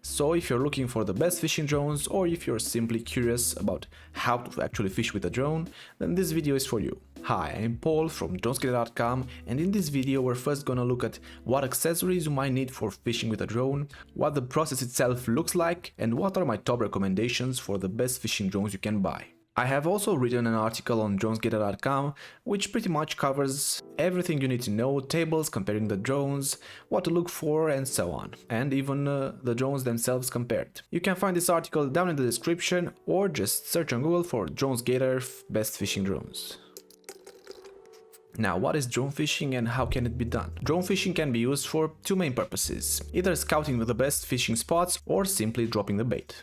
So if you're looking for the best fishing drones, or if you're simply curious about how to actually fish with a drone, then this video is for you. Hi, I'm Paul from dronesgator.com, and in this video we're first gonna look at what accessories you might need for fishing with a drone, what the process itself looks like, and what are my top recommendations for the best fishing drones you can buy. I have also written an article on dronesgator.com which pretty much covers everything you need to know, tables comparing the drones, what to look for, and so on, and even the drones themselves compared. You can find this article down in the description, or just search on Google for DronesGator best fishing drones. Now, what is drone fishing and how can it be done? Drone fishing can be used for two main purposes, either scouting the best fishing spots or simply dropping the bait.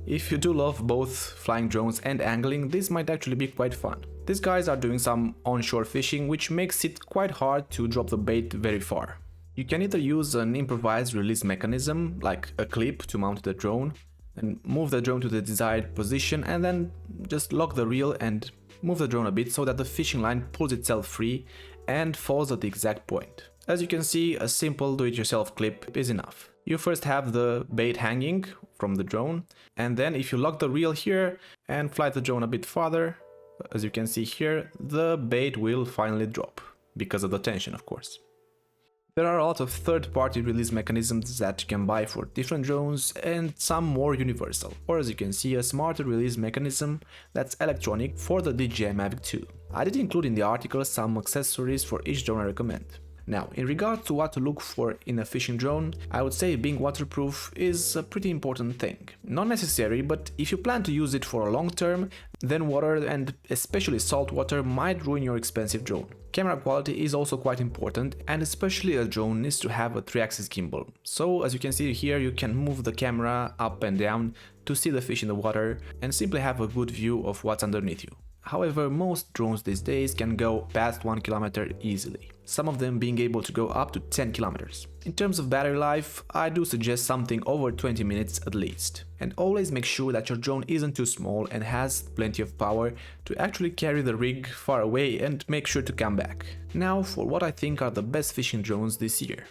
If you do love both flying drones and angling, this might actually be quite fun. These guys are doing some onshore fishing, which makes it quite hard to drop the bait very far. You can either use an improvised release mechanism, like a clip to mount the drone, and move the drone to the desired position, and then just lock the reel and move the drone a bit so that the fishing line pulls itself free and falls at the exact point. As you can see, a simple do-it-yourself clip is enough. You first have the bait hanging from the drone, and then if you lock the reel here and fly the drone a bit farther, as you can see here, the bait will finally drop, because of the tension, of course. There are a lot of third-party release mechanisms that you can buy for different drones, and some more universal, or as you can see, a smarter release mechanism that's electronic for the DJI Mavic 2. I did include in the article some accessories for each drone I recommend. Now, in regard to what to look for in a fishing drone, I would say being waterproof is a pretty important thing. Not necessary, but if you plan to use it for a long term, then water, and especially salt water, might ruin your expensive drone. Camera quality is also quite important, and especially a drone needs to have a 3-axis gimbal. So as you can see here, you can move the camera up and down to see the fish in the water and simply have a good view of what's underneath you. However, most drones these days can go past 1 kilometer easily, some of them being able to go up to 10 kilometers. In terms of battery life, I do suggest something over 20 minutes at least. And always make sure that your drone isn't too small and has plenty of power to actually carry the rig far away and make sure to come back. Now for what I think are the best fishing drones this year.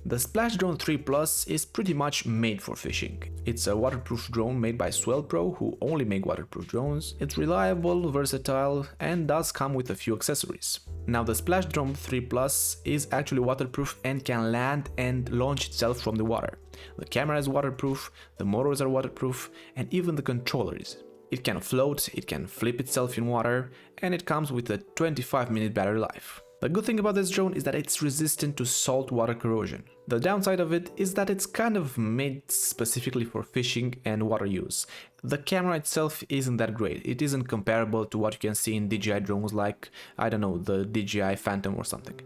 The Splash Drone 3 Plus is pretty much made for fishing. It's a waterproof drone made by Swellpro, who only make waterproof drones. It's reliable, versatile, and does come with a few accessories. Now the Splash Drone 3 Plus is actually waterproof and can land and launch itself from the water. The camera is waterproof, the motors are waterproof, and even the controller is. It can float, it can flip itself in water, and it comes with a 25-minute battery life. The good thing about this drone is that it's resistant to salt water corrosion. The downside of it is that it's kind of made specifically for fishing and water use. The camera itself isn't that great. It isn't comparable to what you can see in DJI drones like, I don't know, the DJI Phantom or something.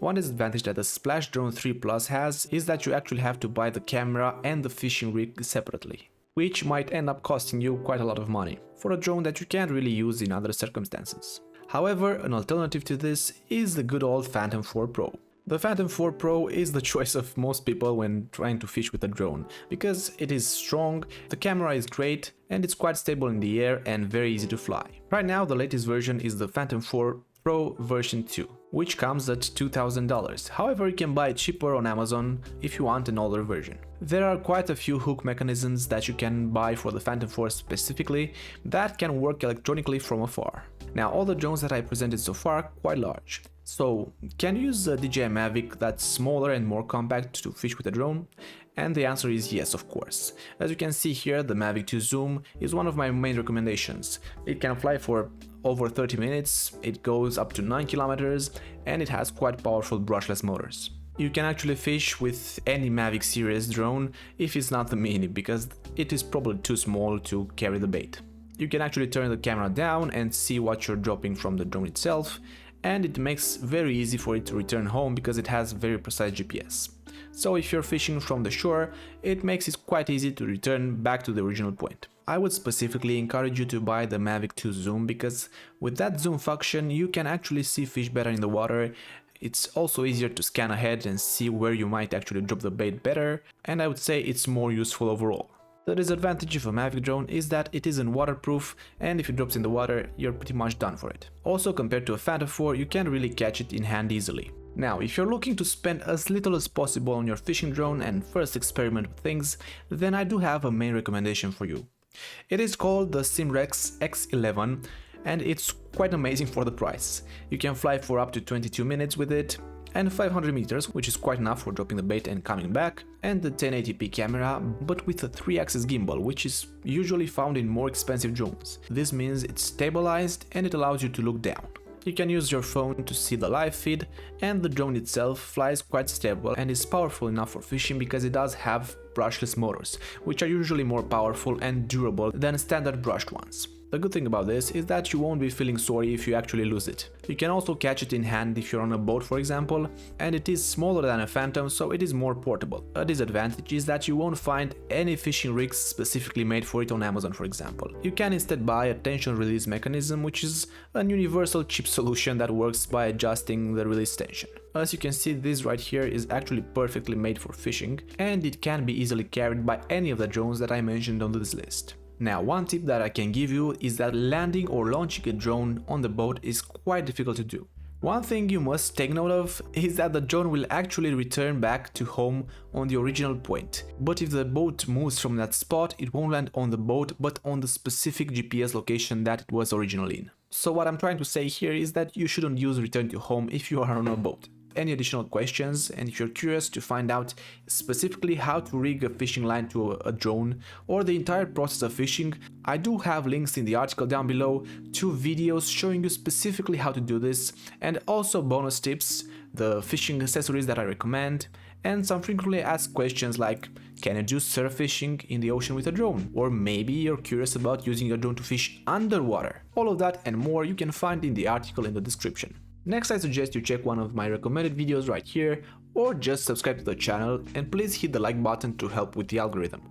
One disadvantage that the Splash Drone 3 Plus has is that you actually have to buy the camera and the fishing rig separately, which might end up costing you quite a lot of money for a drone that you can't really use in other circumstances. However, an alternative to this is the good old Phantom 4 Pro. The Phantom 4 Pro is the choice of most people when trying to fish with a drone, because it is strong, the camera is great, and it's quite stable in the air and very easy to fly. Right now the latest version is the Phantom 4 Pro version 2, which comes at $2,000. However, you can buy it cheaper on Amazon if you want an older version. There are quite a few hook mechanisms that you can buy for the Phantom 4 specifically that can work electronically from afar. Now, all the drones that I presented so far are quite large. So, can you use a DJI Mavic that's smaller and more compact to fish with a drone? And the answer is yes, of course. As you can see here, the Mavic 2 Zoom is one of my main recommendations. It can fly for over 30 minutes, it goes up to 9 kilometers, and it has quite powerful brushless motors. You can actually fish with any Mavic series drone if it's not the Mini, because it is probably too small to carry the bait. You can actually turn the camera down and see what you're dropping from the drone itself, and it makes very easy for it to return home because it has very precise GPS. So if you're fishing from the shore, it makes it quite easy to return back to the original point. I would specifically encourage you to buy the Mavic 2 Zoom, because with that zoom function you can actually see fish better in the water. It's also easier to scan ahead and see where you might actually drop the bait better, and I would say it's more useful overall. The disadvantage of a Mavic drone is that it isn't waterproof, and if it drops in the water, you're pretty much done for it. Also, compared to a Phantom 4, you can't really catch it in hand easily. Now, if you're looking to spend as little as possible on your fishing drone and first experiment with things, then I do have a main recommendation for you. It is called the Simrex X11 and it's quite amazing for the price. You can fly for up to 22 minutes with it, and 500 meters, which is quite enough for dropping the bait and coming back, and the 1080p camera, but with a 3-axis gimbal, which is usually found in more expensive drones. This means it's stabilized and it allows you to look down. You can use your phone to see the live feed, and the drone itself flies quite stable and is powerful enough for fishing because it does have brushless motors, which are usually more powerful and durable than standard brushed ones. The good thing about this is that you won't be feeling sorry if you actually lose it. You can also catch it in hand if you're on a boat, for example, and it is smaller than a Phantom, so it is more portable. A disadvantage is that you won't find any fishing rigs specifically made for it on Amazon, for example. You can instead buy a tension release mechanism, which is a universal cheap solution that works by adjusting the release tension. As you can see, this right here is actually perfectly made for fishing, and it can be easily carried by any of the drones that I mentioned on this list. Now, one tip that I can give you is that landing or launching a drone on the boat is quite difficult to do. One thing you must take note of is that the drone will actually return back to home on the original point. But if the boat moves from that spot, it won't land on the boat but on the specific GPS location that it was originally in. So what I'm trying to say here is that you shouldn't use return to home if you are on a boat. Any additional questions, and if you're curious to find out specifically how to rig a fishing line to a drone or the entire process of fishing, I do have links in the article down below to videos showing you specifically how to do this, and also bonus tips, the fishing accessories that I recommend, and some frequently asked questions like, can you do surf fishing in the ocean with a drone? Or maybe you're curious about using your drone to fish underwater. All of that and more you can find in the article in the description. Next, I suggest you check one of my recommended videos right here, or just subscribe to the channel, and please hit the like button to help with the algorithm.